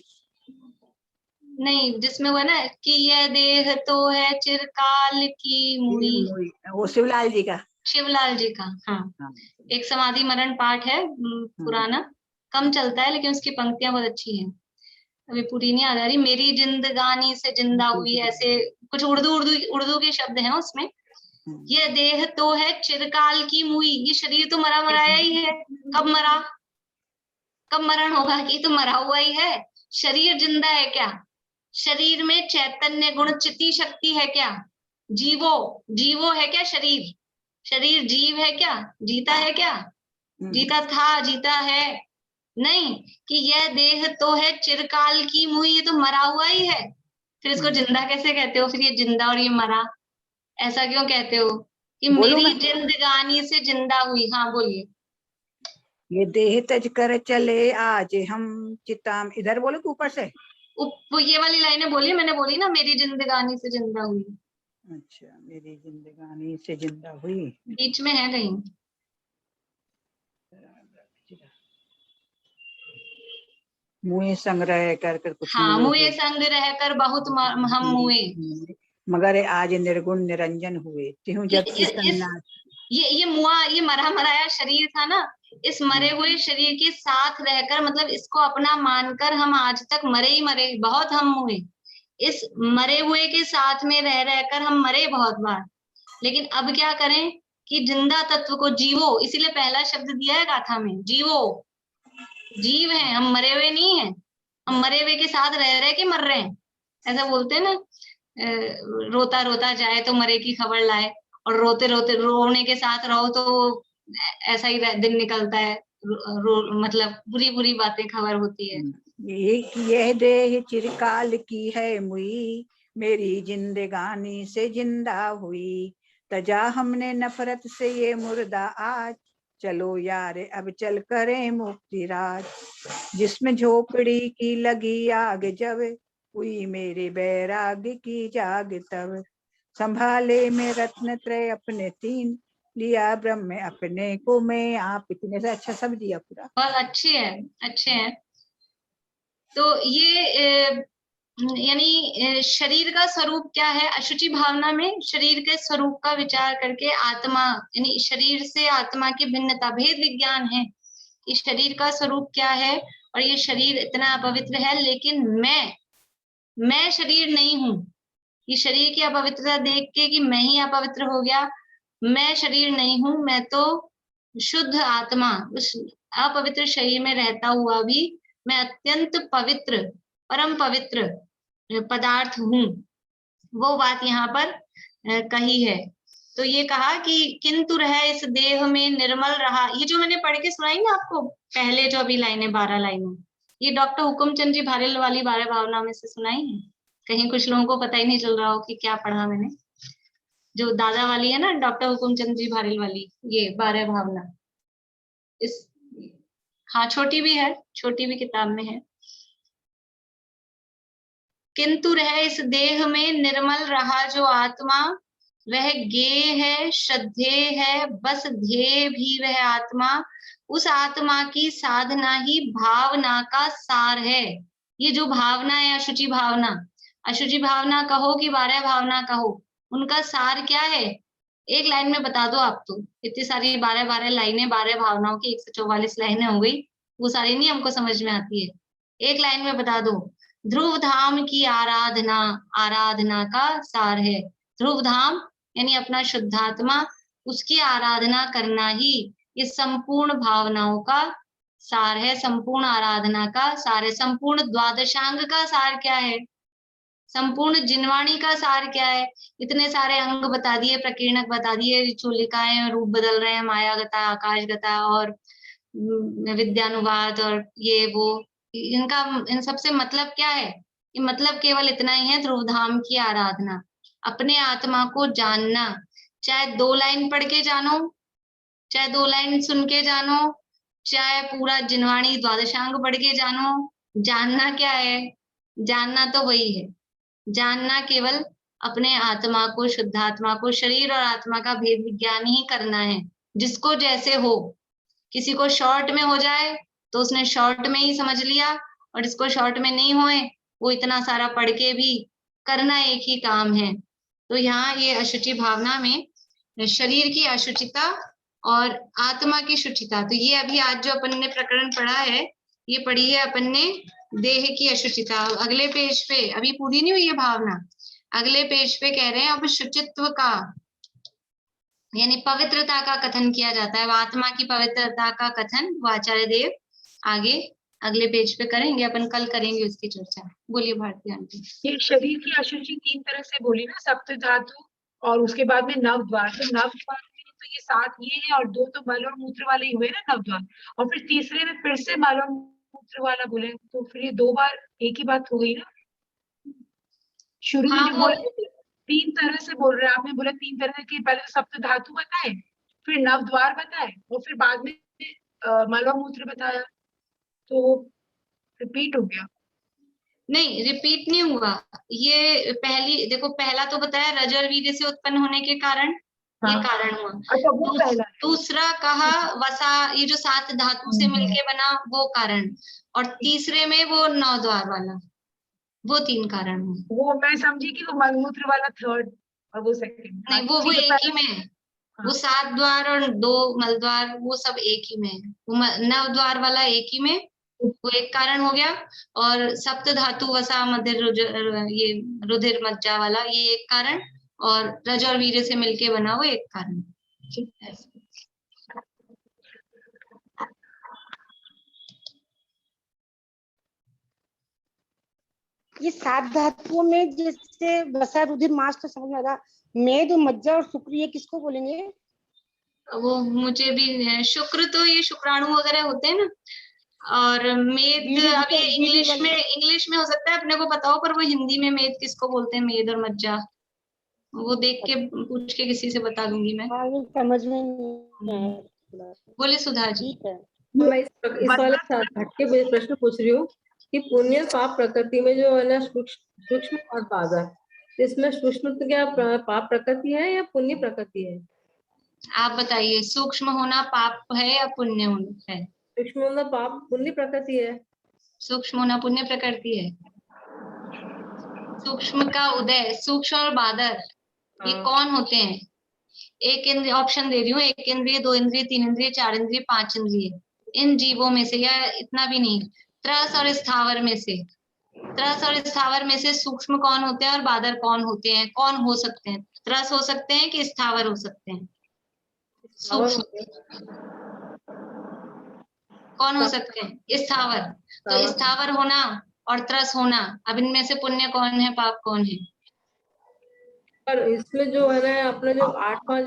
नहीं, जिसमें वो है ना कि यह देह तो है चिरकाल की मूई, वो शिवलाल जी का। शिवलाल जी का, हाँ। एक समाधि मरण पाठ है, पुराना, कम चलता है लेकिन उसकी पंक्तियां बहुत अच्छी हैं। अभी पूरी नहीं आ रही। मेरी जिंदगानी से जिंदा हुई, ऐसे कुछ उर्दू के शब्द हैं उसमें। ये देह तो है चिरकाल की मुई, ये शरीर तो मरा मराया ही है। कब मरा, कब मरण होगा, कि तो मरा हुआ ही है। शरीर जिंदा है क्या? शरीर में चैतन्य गुण चिति शक्ति है क्या? जीवो, जीवो है क्या शरीर? शरीर जीव है क्या? जीता है क्या? जीता था, जीता है नहीं। कि यह देह तो है चिरकाल की मुई, ये तो मरा हुआ ही है। फिर इसको जिंदा कैसे कहते हो? फिर ये जिंदा और ये मरा, ऐसा क्यों कहते हो? कि मेरी जिंदगानी से जिंदा हुई। हाँ बोलिए। ये देह तज कर चले आज हम चिताम, इधर बोलो कि ऊपर से? वो ये वाली लाइनें बोलिए, मैंने बोली ना, मेरी जिंदगानी से जिंदा हुई। अच्छा, मेरी जिंदगानी से जिंदा हुई, बीच में है कहीं। मुए संग्रह कर कुछ। हाँ, मुए संग रहकर बहुत हम मुए, मगर आज निर्गुण निरंजन हुए, त्यों जब की सन्नाट। ये मुआ, ये मरा मराया शरीर था ना, इस मरे हुए शरीर के साथ रहकर, मतलब इसको अपना मानकर हम आज तक मरे ही मरे, बहुत हम हुए। इस मरे हुए के साथ में रह रहकर हम मरे बहुत बार। लेकिन अब क्या करें कि जिंदा तत्व को जीवो, इसीलिए पहला शब्द दिया है गाथा में, जीवो। जीव हैं हम, मरे हुए नहीं हैं। हम मरे हुए के साथ रह रहे के मर रहे हैं, ऐसा बोलते हैं ना। रोता रोता जाए तो मरे की खबर लाए, और रोते रोते रोने के साथ रहो तो ऐसा ही दिन निकलता है। मतलब बुरी बुरी बातें खबर होती है। यह देह चिरकाल की है मुई, मेरी जिंदगानी से जिंदा हुई, तजा हमने नफरत से ये मुर्दा आज, चलो यार अब चल करें मुक्ति राज, जिसमें झोपड़ी की लगी आग जब, हुई मेरे बैराग की जाग तब, संभाले में रत्न त्रय अपने तीन, लिया ब्रह्म अपने को मैं आप, इतने से अच्छा सब दिया पूरा। बहुत अच्छे है, अच्छे हैं। तो ये यानी शरीर का स्वरूप क्या है? अशुचि भावना में शरीर के स्वरूप का विचार करके आत्मा, यानी शरीर से आत्मा की भिन्नता, भेद विज्ञान है कि शरीर का स्वरूप क्या है, और ये शरीर इतना अपवित्र है, लेकिन मैं शरीर नहीं हूं। ये शरीर की अपवित्रता देख के कि मैं ही अपवित्र हो गया, मैं शरीर नहीं हूं, मैं तो शुद्ध आत्मा, उस अपवित्र शरीर में रहता हुआ भी मैं अत्यंत पवित्र, परम पवित्र पदार्थ हूं। वो बात यहाँ पर कही है। तो ये कहा कि किंतु रह इस देह में निर्मल रहा, ये जो मैंने पढ़ के सुनाई ना आपको पहले, जो अभी लाइनें 12 लाइनें, ये डॉक्टर हुकुमचंद जी भारेल वाली 12 भावना में से सुनाई है। कहीं कुछ लोगों को पता ही नहीं चल रहा हो कि क्या पढ़ा मैंने। जो दादा वाली है ना, डॉक्टर हुकुमचंद जी भारेल वाली, ये 12 भावना, इस, हाँ छोटी भी है, छोटी भी किताब में है। किंतु रह इस देह में निर्मल रहा जो आत्मा, वह गेय है, श्रद्धेय है, बस ध्येय भी वह आत्मा, उस आत्मा की साधना ही भावना का सार है। ये जो भावना है, अशुचि भावना, अशुचि भावना कहो कि 12 भावना कहो, उनका सार क्या है? एक लाइन में बता दो आप तो। इतनी सारी 12 लाइनें, 12 भावनाओं की 144 लाइनें हो गई, वो सारी नहीं हमको समझ में आती है। एक लाइन में बता दो। ध्रुव धाम की आराधना आराधना का सार है। ध्रुव धाम यानी अपना शुद्धात्मा, उसकी आराधना करना ही इस संपूर्ण भावनाओं का सार है, संपूर्ण आराधना का सार है। संपूर्ण द्वादशांग का सार क्या है? संपूर्ण जिनवाणी का सार क्या है? इतने सारे अंग बता दिए, प्रकीर्णक बता दिए, चूलिकाएं रूप बदल रहे हैं, मायागता, आकाशगता और विद्यानुवाद और ये वो, इनका इन सबसे मतलब क्या है? ये मतलब केवल इतना ही है, ध्रुव धाम की आराधना, अपने आत्मा को जानना। चाहे 2 लाइन पढ़ के जानो, चाहे 2 लाइन सुन के जानो, चाहे पूरा जिनवाणी द्वादशांग पढ़ के जानो, जानना क्या है? जानना तो वही है, जानना केवल अपने आत्मा को, शुद्धात्मा को, शरीर और आत्मा का भेद विज्ञान ही करना है। जिसको जैसे हो, किसी को शॉर्ट में हो जाए तो उसने शॉर्ट में ही समझ लिया, और जिसको शॉर्ट में नहीं होए वो इतना सारा पढ़ के भी करना एक ही काम है। तो यहाँ ये अशुचि भावना में शरीर की अशुचिता और आत्मा की शुचिता, तो ये अभी आज जो अपन ने प्रकरण पढ़ा है, ये पढ़ी है अपन ने देह की अशुचिता। अगले पेज पे, अभी पूरी नहीं हुई है भावना, अगले पेज पे कह रहे हैं अब शुचित्व का यानी पवित्रता का कथन किया जाता है। आत्मा की पवित्रता का कथन वो आचार्य देव आगे अगले पेज पे करेंगे, अपन कल करेंगे उसकी चर्चा। बोलिए भारती आंटी। ये शरीर की अशुचि 3 तरह से बोली ना, सप्त धातु और उसके बाद में नव द्वार। तो नव द्वार में तो ये 7 ये है और 2 तो मल और मूत्र वाले ही हुए ना नव द्वार, और फिर तीसरे में फिर से मल और मूत्र वाला बोले, तो फिर ये 2 बार एक ही बात हो गई ना। शुरू में हाँ, जो वो बोले 3 तरह से बोल रहे हैं, आपने बोला 3 तरह के, पहले तो सप्त धातु बताए, फिर नव द्वार बताए और फिर बाद में मल और मूत्र बताया, तो रिपीट हो गया। नहीं, रिपीट नहीं हुआ। ये पहली देखो, पहला तो बताया रज और वीर्य से उत्पन्न होने के कारण, ये हाँ। कारण हुआ। अच्छा, वो पहला है। दूसरा कहा वसा, ये जो 7 धातु से मिलके बना वो कारण, और तीसरे में वो 9 द्वार वाला, वो 3 कारण हुए। वो मैं समझी कि वो मलमूत्र वाला थर्ड और वो सेकंड। नहीं, वो ठीक है, एक ही में है। वो 7 द्वार और 2 मल द्वार वो सब एक ही में है। वो 9 द्वार वाला एक ही में, वो एक कारण हो गया। और सप्त धातु वसा मध्य ये रुधिर मज्जा वाला ये एक कारण, और रज और वीर्य से मिलके बना वो एक कारण। ये 7 धातुओं में जैसे वसा रुधिर मांस तो समझ में आ रहा, मेद मज्जा और शुक्र ये किसको बोलेंगे? वो मुझे भी शुक्र तो ये शुक्राणु वगैरह होते हैं ना, और मेद अभी इंग्लिश में हो सकता है अपने को पता हो, पर वो हिंदी में मेद किसको बोलते हैं, मेद और मज्जा, वो देख के पूछ के किसी से बता दूंगी मैं। हाँ, समझ में नहीं आया। बोले सुधा जी। ठीक है। मैं इस वाले हट के मैं प्रश्न पूछ रही हूँ कि पुण्य पाप प्रकृति में जो है ना सूक्ष्म और बाधक, इसमें सूक्ष्म तो क्या पाप प्रकृति है या पुण्य प्रकृति है? आप बताइए, सूक्ष्म होना पाप है या पुण्य होना है? सूक्ष्म होना पाप पुण्य प्रकृति है। सूक्ष्म होना पुण्य प्रकृति है। सूक्ष्म का उदय, सूक्ष्म और बादर ये कौन होते हैं? एक इंद्रिय, ऑप्शन दे रही हूँ, 1 इंद्रिय, 2 इंद्रिय, 3 इंद्रिय, 4 इंद्रिय, 5 इंद्रिय। इन जीवों में से, या इतना भी नहीं, त्रस और स्थावर में से, त्रस और स्थावर में से सूक्ष्म कौन होते हैं और बादर कौन होते हैं, कौन हो सकते हैं? त्रस हो सकते हैं कि स्थावर हो सकते हैं? सूक्ष्म कौन हो सकते हैं? स्थावर। तो स्थावर होना और त्रस होना, अब इनमें से पुण्य कौन है, पाप कौन है? पर इसमें जो है ना अपना जो 8वां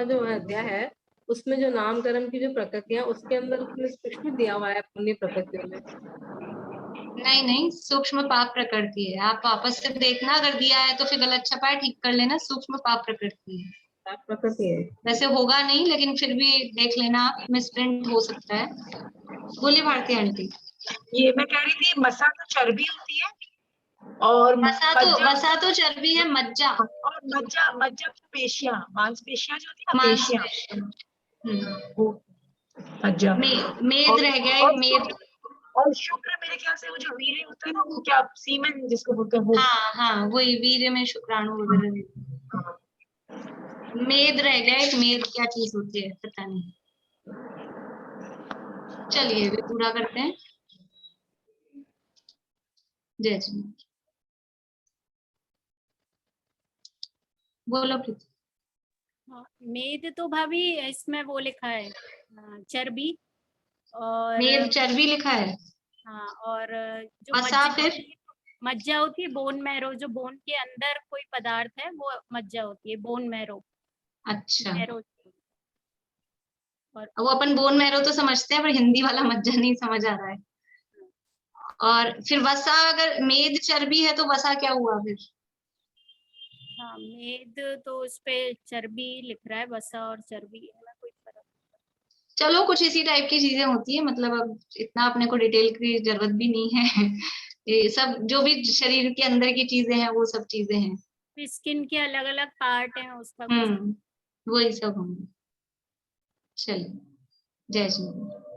जो अध्याय है, उसमें जो नामकरण की जो प्रकृतियां, उसके अंदर उसमें सूक्ष्म दिया हुआ है पुण्य प्रकृतियों में। नहीं, सूक्ष्म पाप प्रकृति है। आप वापस से देखना, अगर दिया है तो फिर गलत छपा है, ठीक कर लेना। सूक्ष्म पाप प्रकृति है, पाप प्रकृति है। वैसे होगा नहीं, लेकिन फिर भी देख लेना, आप मिसप्रिंट हो सकता है। बोलिए भारती आंटी। ये मैं कह रही थी, मसा तो चर्बी होती है और वसा तो चर्बी है, मज्जा और मज्जा मज्जा पेशियां, मांसपेशियां जो होती है ना, पेशियां, वो मज्जा। मेद रह गया एक, मेद। और शुक्र मेरे ख्याल से वो जो वीर्य होता है ना, वो क्या सीमेन जिसको बोलते हैं वो। हाँ, वही वीर्य में शुक्राणु वगैरह। मेद रह गया एक, मेद क्या चीज होती है पता नहीं। चलिए अभी पूरा करते हैं। जय जी। बोलो प्रीति। हाँ, मेद तो भाभी इसमें वो लिखा है चर्बी, और मेद चर्बी लिखा है। हाँ, और जो वसा मज्जा फिर? होती है, मज्जा होती है बोन मैरो, जो बोन के अंदर कोई पदार्थ है वो मज्जा होती है, बोन मैरो। अच्छा, मैरो और वो अपन बोन मैरो तो समझते हैं, पर हिंदी वाला मज्जा नहीं समझ आ रहा है। और फिर वसा, अगर मेद चर्बी है तो वसा क्या हुआ फिर? हाँ, मेद तो उस पे चर्बी लिख रहा है, वसा और चर्बी है ना, कोई फर्क। चलो कुछ इसी टाइप की चीजें होती है, मतलब अब इतना अपने को डिटेल की जरूरत भी नहीं है। ये सब जो भी शरीर के अंदर की चीजें हैं वो सब चीजें हैं। स्किन के अलग अलग पार्ट हैं, उसका कुछ वही सब होंगे। चलिए, जय श्री राम।